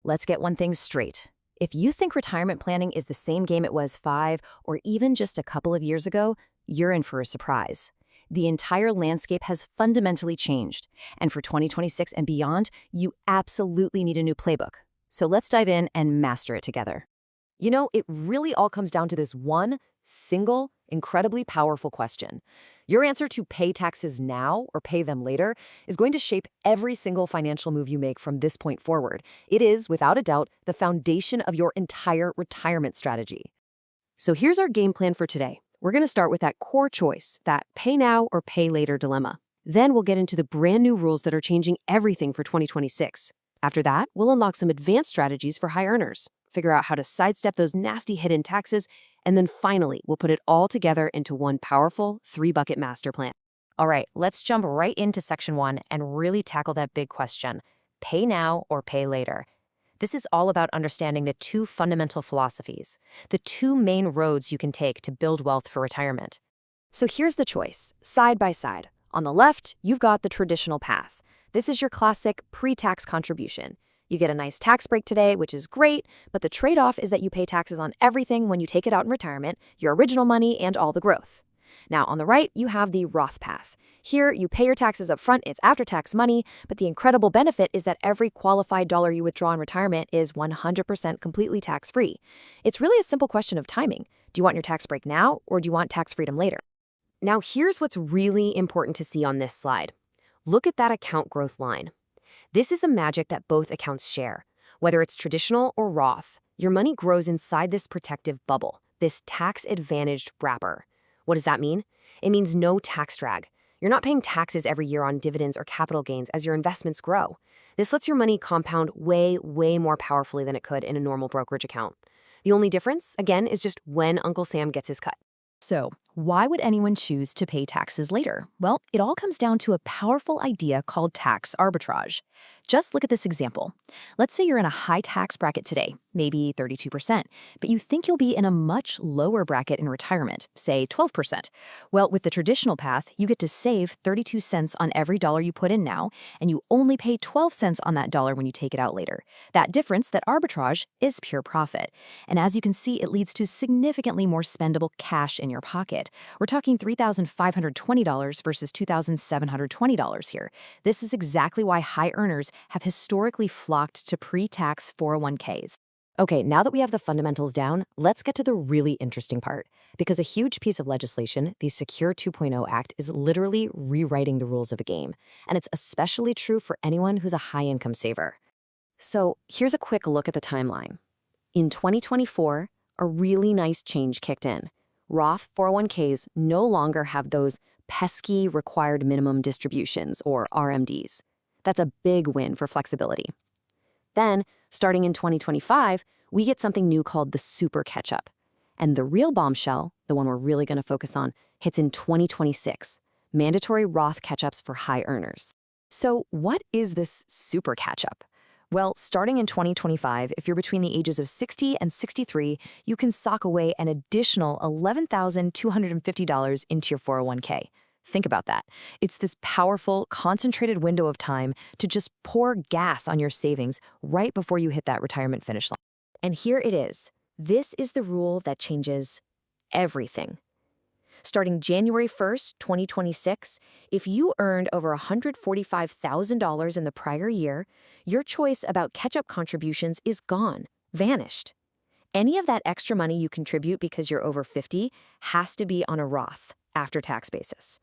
Let's get one thing straight. If you think retirement planning is the same game it was 5 or even just a couple of years ago, you're in for a surprise. The entire landscape has fundamentally changed, and for 2026 and beyond, you absolutely need a new playbook. So let's dive in and master it together. It really all comes down to this one single, incredibly powerful question. Your answer to pay taxes now or pay them later is going to shape every single financial move you make from this point forward. It is, without a doubt, the foundation of your entire retirement strategy. So here's our game plan for today. We're going to start with that core choice, that pay now or pay later dilemma. Then we'll get into the brand new rules that are changing everything for 2026. After that, we'll unlock some advanced strategies for high earners, figure out how to sidestep those nasty hidden taxes, and then finally, we'll put it all together into one powerful 3-bucket master plan. All right, let's jump right into section 1 and really tackle that big question: pay now or pay later. This is all about understanding the two fundamental philosophies, the two main roads you can take to build wealth for retirement. So here's the choice, side by side. On the left, you've got the traditional path. This is your classic pre-tax contribution. You get a nice tax break today, which is great, but the trade-off is that you pay taxes on everything when you take it out in retirement, your original money and all the growth. Now, on the right, you have the Roth path. Here, you pay your taxes up front, it's after-tax money, but the incredible benefit is that every qualified dollar you withdraw in retirement is 100% completely tax-free. It's really a simple question of timing. Do you want your tax break now, or do you want tax freedom later? Now, here's what's really important to see on this slide. Look at that account growth line. This is the magic that both accounts share. Whether it's traditional or Roth, your money grows inside this protective bubble, this tax-advantaged wrapper. What does that mean? It means no tax drag. You're not paying taxes every year on dividends or capital gains as your investments grow. This lets your money compound way, way more powerfully than it could in a normal brokerage account. The only difference, again, is just when Uncle Sam gets his cut. So, why would anyone choose to pay taxes later? Well, it all comes down to a powerful idea called tax arbitrage. Just look at this example. Let's say you're in a high tax bracket today, maybe 32%, but you think you'll be in a much lower bracket in retirement, say 12%. Well, with the traditional path, you get to save 32 cents on every dollar you put in now, and you only pay 12 cents on that dollar when you take it out later. That difference, that arbitrage, is pure profit. And as you can see, it leads to significantly more spendable cash in your pocket. We're talking $3,520 versus $2,720 here. This is exactly why high earners have historically flocked to pre-tax 401ks. Okay, now that we have the fundamentals down, let's get to the really interesting part. Because a huge piece of legislation, the Secure 2.0 Act, is literally rewriting the rules of the game. And it's especially true for anyone who's a high-income saver. So here's a quick look at the timeline. In 2024, a really nice change kicked in. Roth 401ks no longer have those pesky required minimum distributions, or RMDs. That's a big win for flexibility. Then, starting in 2025, we get something new called the super catch-up. And the real bombshell, the one we're really going to focus on, hits in 2026, mandatory Roth catch-ups for high earners. So what is this super catch-up? Well, starting in 2025, if you're between the ages of 60 and 63, you can sock away an additional $11,250 into your 401k. Think about that. It's this powerful, concentrated window of time to just pour gas on your savings right before you hit that retirement finish line. And here it is. This is the rule that changes everything. Starting January 1st, 2026, if you earned over $145,000 in the prior year, your choice about catch-up contributions is gone, vanished. Any of that extra money you contribute because you're over 50 has to be on a Roth, after-tax basis.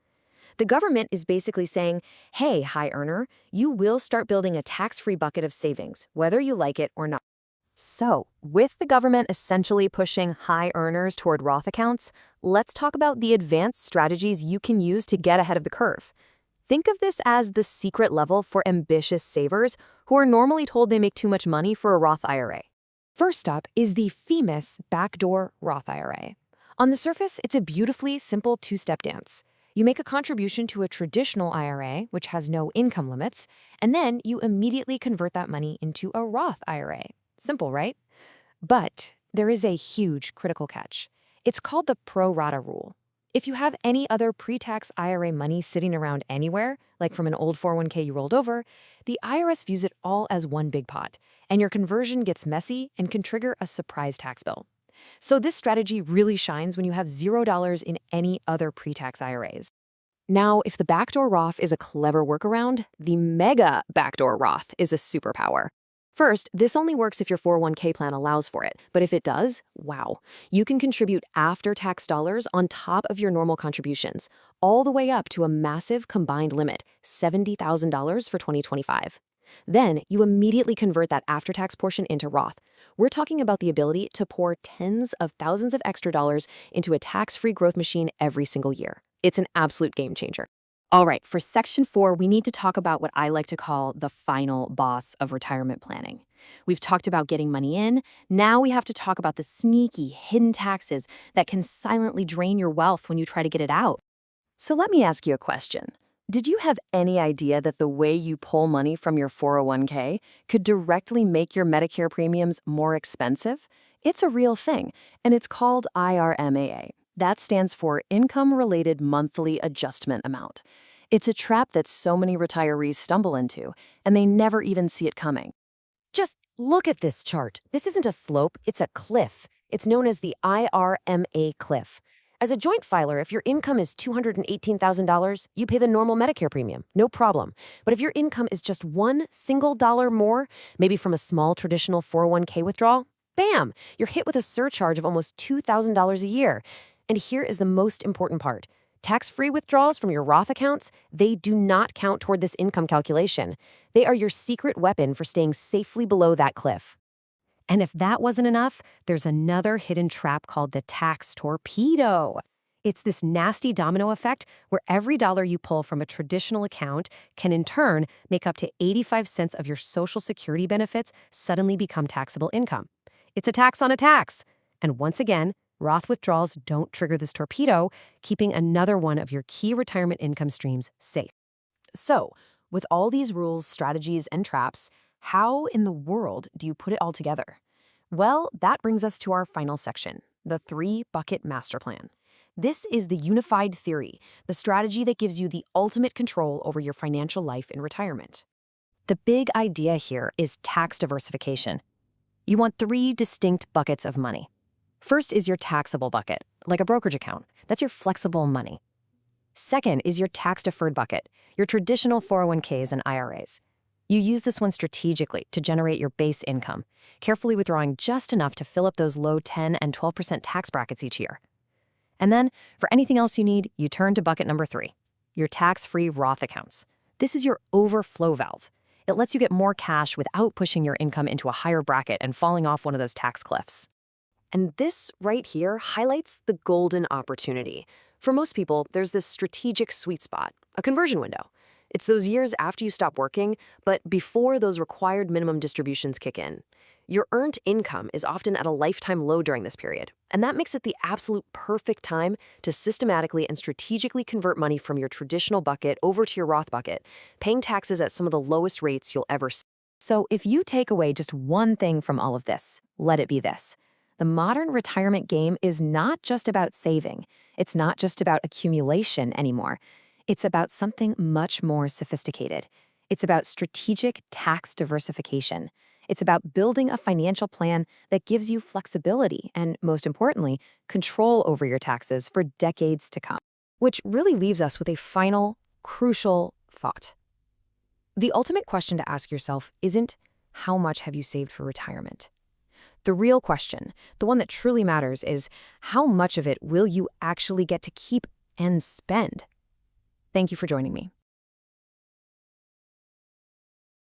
The government is basically saying, hey, high earner, you will start building a tax-free bucket of savings, whether you like it or not. So, with the government essentially pushing high earners toward Roth accounts, let's talk about the advanced strategies you can use to get ahead of the curve. Think of this as the secret level for ambitious savers who are normally told they make too much money for a Roth IRA. First up is the famous Backdoor Roth IRA. On the surface, it's a beautifully simple two-step dance. You make a contribution to a traditional IRA, which has no income limits, and then you immediately convert that money into a Roth IRA. Simple, right? But there is a huge critical catch. It's called the pro rata rule. If you have any other pre-tax IRA money sitting around anywhere, like from an old 401k you rolled over, the IRS views it all as one big pot, and your conversion gets messy and can trigger a surprise tax bill. So this strategy really shines when you have $0 in any other pre-tax IRAs. Now, if the backdoor Roth is a clever workaround, the mega backdoor Roth is a superpower. First, this only works if your 401k plan allows for it, but if it does, wow, you can contribute after-tax dollars on top of your normal contributions, all the way up to a massive combined limit, $70,000 for 2025. Then, you immediately convert that after-tax portion into Roth. We're talking about the ability to pour tens of thousands of extra dollars into a tax-free growth machine every single year. It's an absolute game changer. All right, for Section 4, we need to talk about what I like to call the final boss of retirement planning. We've talked about getting money in. Now we have to talk about the sneaky, hidden taxes that can silently drain your wealth when you try to get it out. So let me ask you a question. Did you have any idea that the way you pull money from your 401k could directly make your Medicare premiums more expensive? It's a real thing, and it's called IRMAA. That stands for Income-Related Monthly Adjustment Amount. It's a trap that so many retirees stumble into, and they never even see it coming. Just look at this chart. This isn't a slope, it's a cliff. It's known as the IRMA cliff. As a joint filer, if your income is $218,000, you pay the normal Medicare premium, no problem. But if your income is just one single dollar more, maybe from a small traditional 401k withdrawal, bam, you're hit with a surcharge of almost $2,000 a year. And here is the most important part. Tax-free withdrawals from your Roth accounts, they do not count toward this income calculation. They are your secret weapon for staying safely below that cliff. And if that wasn't enough, there's another hidden trap called the tax torpedo. It's this nasty domino effect where every dollar you pull from a traditional account can in turn make up to 85 cents of your Social Security benefits suddenly become taxable income. It's a tax on a tax. And once again, Roth withdrawals don't trigger this torpedo, keeping another one of your key retirement income streams safe. So, with all these rules, strategies, and traps, how in the world do you put it all together? Well, that brings us to our final section, the 3-bucket master plan. This is the unified theory, the strategy that gives you the ultimate control over your financial life in retirement. The big idea here is tax diversification. You want 3 distinct buckets of money. First is your taxable bucket, like a brokerage account. That's your flexible money. Second is your tax-deferred bucket, your traditional 401ks and IRAs. You use this one strategically to generate your base income, carefully withdrawing just enough to fill up those low 10 and 12% tax brackets each year. And then, for anything else you need, you turn to bucket number 3, your tax-free Roth accounts. This is your overflow valve. It lets you get more cash without pushing your income into a higher bracket and falling off one of those tax cliffs. And this right here highlights the golden opportunity. For most people, there's this strategic sweet spot, a conversion window. It's those years after you stop working, but before those required minimum distributions kick in. Your earned income is often at a lifetime low during this period, and that makes it the absolute perfect time to systematically and strategically convert money from your traditional bucket over to your Roth bucket, paying taxes at some of the lowest rates you'll ever see. So if you take away just one thing from all of this, let it be this. The modern retirement game is not just about saving. It's not just about accumulation anymore. It's about something much more sophisticated. It's about strategic tax diversification. It's about building a financial plan that gives you flexibility and, most importantly, control over your taxes for decades to come. Which really leaves us with a final, crucial thought. The ultimate question to ask yourself isn't, how much have you saved for retirement? The real question, the one that truly matters, is how much of it will you actually get to keep and spend? Thank you for joining me.